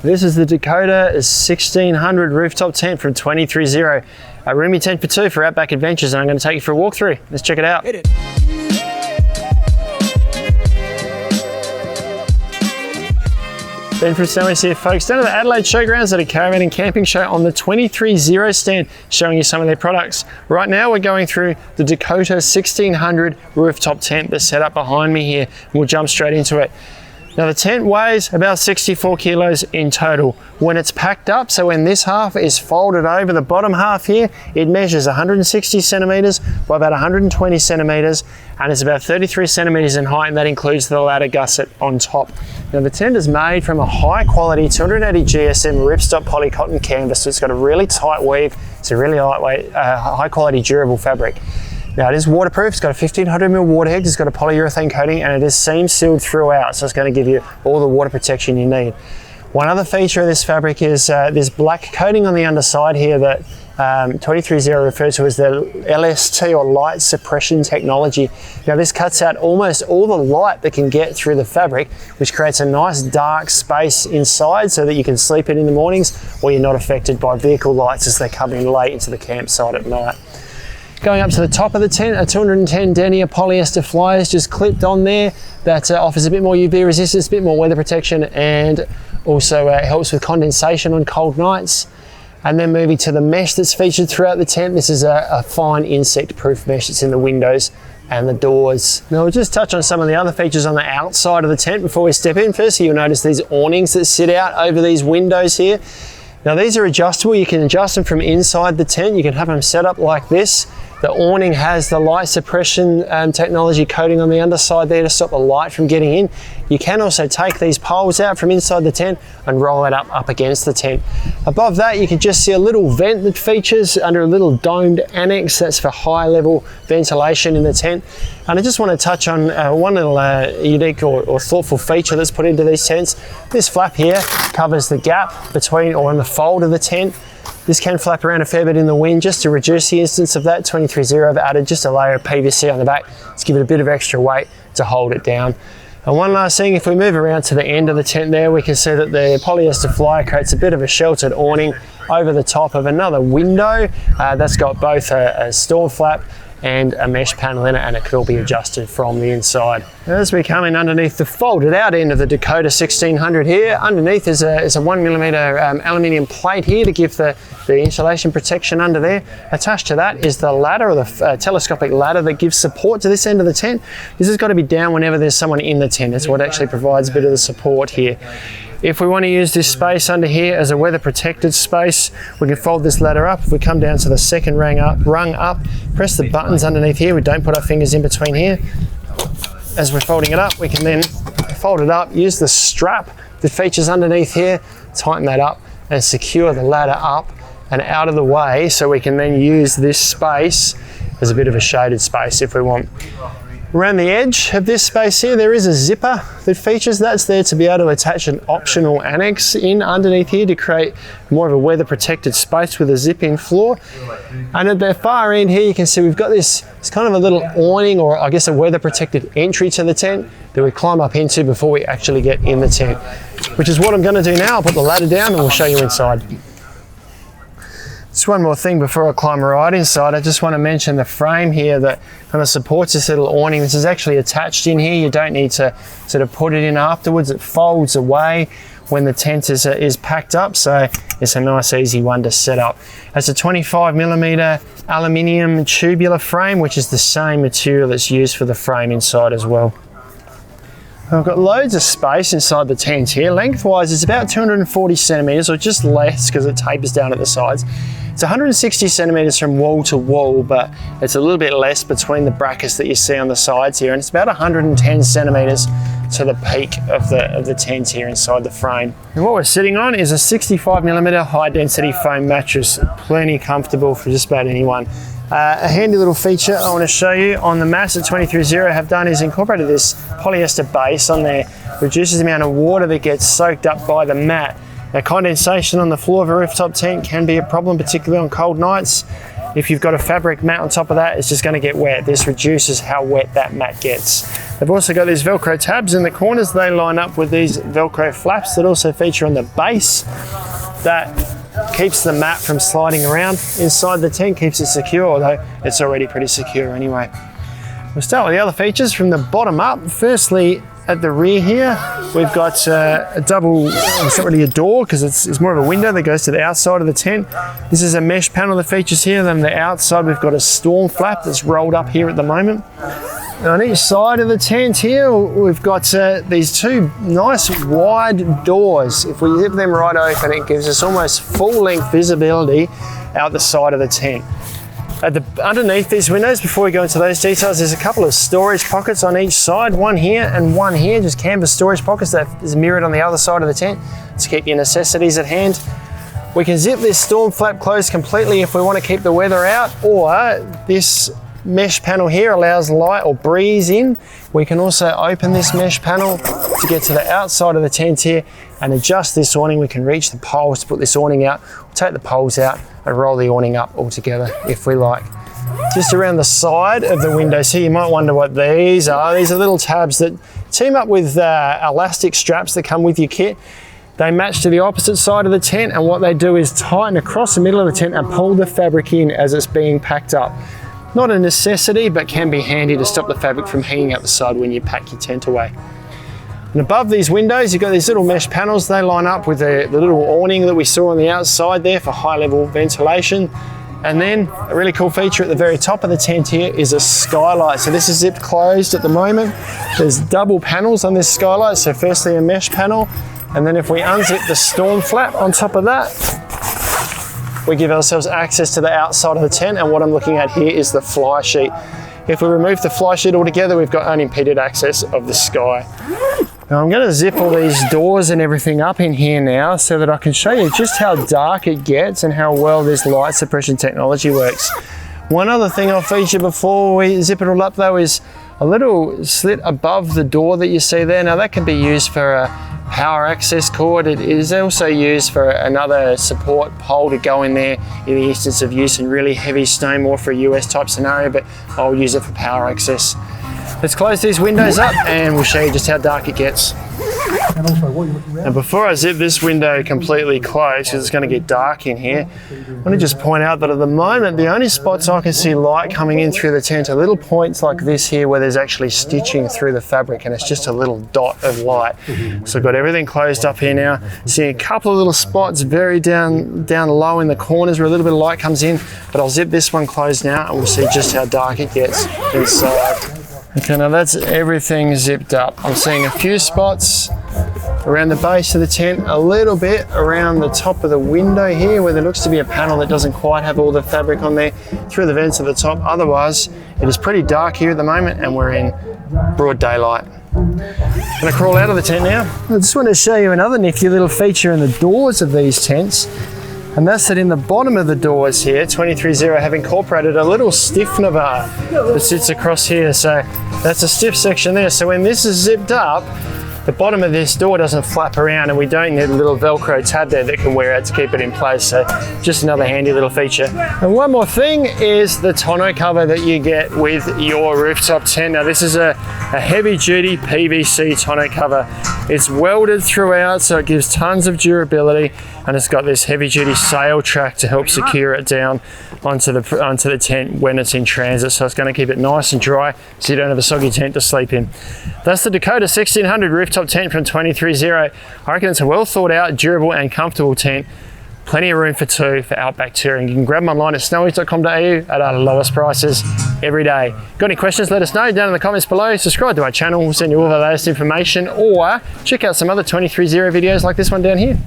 This is the Dakota 1600 rooftop tent from 230. A roomy tent for two for outback adventures, and I'm going to take you for a walkthrough. Let's check it out. Hit it. Ben from Skylight here, folks, down at the Adelaide Showgrounds at a caravan and camping show on the 230 stand, showing you some of their products. Right now we're going through the Dakota 1600 rooftop tent that's set up behind me here, and we'll jump straight into it. Now the tent weighs about 64 kilos in total. When it's packed up, so when this half is folded over the bottom half here, it measures 160 centimeters by about 120 centimeters, and it's about 33 centimeters in height, and that includes the ladder gusset on top. Now the tent is made from a high quality 280 GSM ripstop polycotton canvas, so it's got a really tight weave. It's a really lightweight, high quality durable fabric. Now it is waterproof, it's got a 1500mm water head, it's got a polyurethane coating, and it is seam sealed throughout, so it's going to give you all the water protection you need. One other feature of this fabric is this black coating on the underside here that 230 refers to as the LST or Light Suppression Technology. Now this cuts out almost all the light that can get through the fabric, which creates a nice dark space inside so that you can sleep in the mornings, or you're not affected by vehicle lights as they come in late into the campsite at night. Going up to the top of the tent, a 210 denier polyester fly is just clipped on there. That offers a bit more UV resistance, a bit more weather protection, and also helps with condensation on cold nights. And then moving to the mesh that's featured throughout the tent. This is a fine insect-proof mesh that's in the windows and the doors. Now we'll just touch on some of the other features on the outside of the tent before we step in. Firstly, you'll notice these awnings that sit out over these windows here. Now these are adjustable. You can adjust them from inside the tent. You can have them set up like this. The awning has the light suppression technology coating on the underside there to stop the light from getting in. You can also take these poles out from inside the tent and roll it up against the tent. Above that, you can just see a little vent that features under a little domed annex. That's for high level ventilation in the tent. And I just want to touch on one little unique or thoughtful feature that's put into these tents. This flap here covers the gap between or in the fold of the tent. This can flap around a fair bit in the wind. Just to reduce the instance of that, 230 have added just a layer of PVC on the back to give it a bit of extra weight to hold it down. And one last thing, if we move around to the end of the tent there, we can see that the polyester fly creates a bit of a sheltered awning over the top of another window. That's got both a storm flap and a mesh panel in it, and it could all be adjusted from the inside. As we come in underneath the folded out end of the Dakota 1600 here, underneath is a 1mm aluminium plate here to give the insulation protection under there. Attached to that is the ladder, or the telescopic ladder that gives support to this end of the tent. This has got to be down whenever there's someone in the tent. That's what actually provides a bit of the support here. If we want to use this space under here as a weather protected space, we can fold this ladder up. If we come down to the second rung up, press the buttons underneath here. We don't put our fingers in between here. As we're folding it up, we can then fold it up, use the strap that features underneath here, tighten that up and secure the ladder up and out of the way, so we can then use this space as a bit of a shaded space if we want. Around the edge of this space here, there is a zipper that features. That's there to be able to attach an optional annex in underneath here to create more of a weather protected space with a zip-in floor. And at the far end here, you can see we've got this, it's kind of a little awning, or I guess a weather protected entry to the tent that we climb up into before we actually get in the tent, which is what I'm going to do now. I'll put the ladder down and we'll show you inside. Just one more thing before I climb right inside. I just want to mention the frame here that kind of supports this little awning. This is actually attached in here. You don't need to sort of put it in afterwards. It folds away when the tent is packed up, so it's a nice easy one to set up. It's a 25mm aluminium tubular frame, which is the same material that's used for the frame inside as well. I've got loads of space inside the tent here. Lengthwise, it's about 240 centimeters, or just less because it tapers down at the sides. It's 160 centimeters from wall to wall, but it's a little bit less between the brackets that you see on the sides here, and it's about 110 centimeters to the peak of the tent here inside the frame. And what we're sitting on is a 65mm high density foam mattress, plenty comfortable for just about anyone. A handy little feature I want to show you on the mats that 230 have done is incorporated this polyester base on there, reduces the amount of water that gets soaked up by the mat. Now, condensation on the floor of a rooftop tent can be a problem, particularly on cold nights. if you've got a fabric mat on top of that, it's just going to get wet. This reduces how wet that mat gets. They've also got these Velcro tabs in the corners. They line up with these Velcro flaps that also feature on the base. That keeps the mat from sliding around inside the tent, keeps it secure, although it's already pretty secure anyway. We'll start with the other features from the bottom up. Firstly, at the rear here, we've got a double, it's not really a door because it's more of a window that goes to the outside of the tent. This is a mesh panel that features here. Then on the outside, we've got a storm flap that's rolled up here at the moment. And on each side of the tent here, we've got these two nice wide doors. If we zip them right open, it gives us almost full length visibility out the side of the tent. Underneath these windows, before we go into those details, there's a couple of storage pockets on each side, one here and one here, just canvas storage pockets that is mirrored on the other side of the tent to keep your necessities at hand. We can zip this storm flap closed completely if we want to keep the weather out, or this mesh panel here allows light or breeze in. We can also open this mesh panel to get to the outside of the tent here and adjust this awning. We can reach the poles to put this awning out, take the poles out and roll the awning up all together if we like. Just around the side of the windows here, you might wonder what these are. These are little tabs that team up with elastic straps that come with your kit. They match to the opposite side of the tent, and what they do is tighten across the middle of the tent and pull the fabric in as it's being packed up. Not a necessity, but can be handy to stop the fabric from hanging out the side when you pack your tent away. And above these windows, you've got these little mesh panels. They line up with the little awning that we saw on the outside there for high level ventilation. And then a really cool feature at the very top of the tent here is a skylight. So this is zipped closed at the moment. There's double panels on this skylight. So firstly a mesh panel, and then if we unzip the storm flap on top of that, we give ourselves access to the outside of the tent, and what I'm looking at here is the fly sheet. If we remove the fly sheet altogether, we've got unimpeded access of the sky. Now I'm going to zip all these doors and everything up in here now so that I can show you just how dark it gets and how well this light suppression technology works. One other thing I'll feature before we zip it all up though is a little slit above the door that you see there. Now that can be used for a power access cord. It is also used for another support pole to go in there in the instance of use in really heavy snow, more for a US type scenario, but I'll use it for power access. Let's close these windows up and we'll show you just how dark it gets. And also what you're looking at. And before I zip this window completely closed, because it's going to get dark in here, I want to just point out that at the moment, the only spots I can see light coming in through the tent are little points like this here where there's actually stitching through the fabric and it's just a little dot of light. So I've got everything closed up here now. Seeing a couple of little spots very down low in the corners where a little bit of light comes in, but I'll zip this one closed now and we'll see just how dark it gets inside. Okay, now that's everything zipped up. I'm seeing a few spots around the base of the tent, a little bit around the top of the window here where there looks to be a panel that doesn't quite have all the fabric on there, through the vents at the top. Otherwise, it is pretty dark here at the moment and we're in broad daylight. I'm going to crawl out of the tent now. I just want to show you another nifty little feature in the doors of these tents. And that's that in the bottom of the doors here, 230 have incorporated a little stiffener bar that sits across here. So that's a stiff section there. So when this is zipped up, the bottom of this door doesn't flap around and we don't need a little Velcro tab there that can wear out to keep it in place. So just another handy little feature. And one more thing is the tonneau cover that you get with your rooftop tent. Now this is a heavy duty PVC tonneau cover. It's welded throughout so it gives tons of durability, and it's got this heavy duty sail track to help secure it down onto the tent when it's in transit. So it's going to keep it nice and dry so you don't have a soggy tent to sleep in. That's the Dakota 1600 rooftop tent from 230. I reckon it's a well thought out, durable and comfortable tent. Plenty of room for two for outback touring. You can grab them online at snowies.com.au at our lowest prices every day. Got any questions? Let us know down in the comments below. Subscribe to our channel. We'll send you all the latest information, or check out some other 230 videos like this one down here.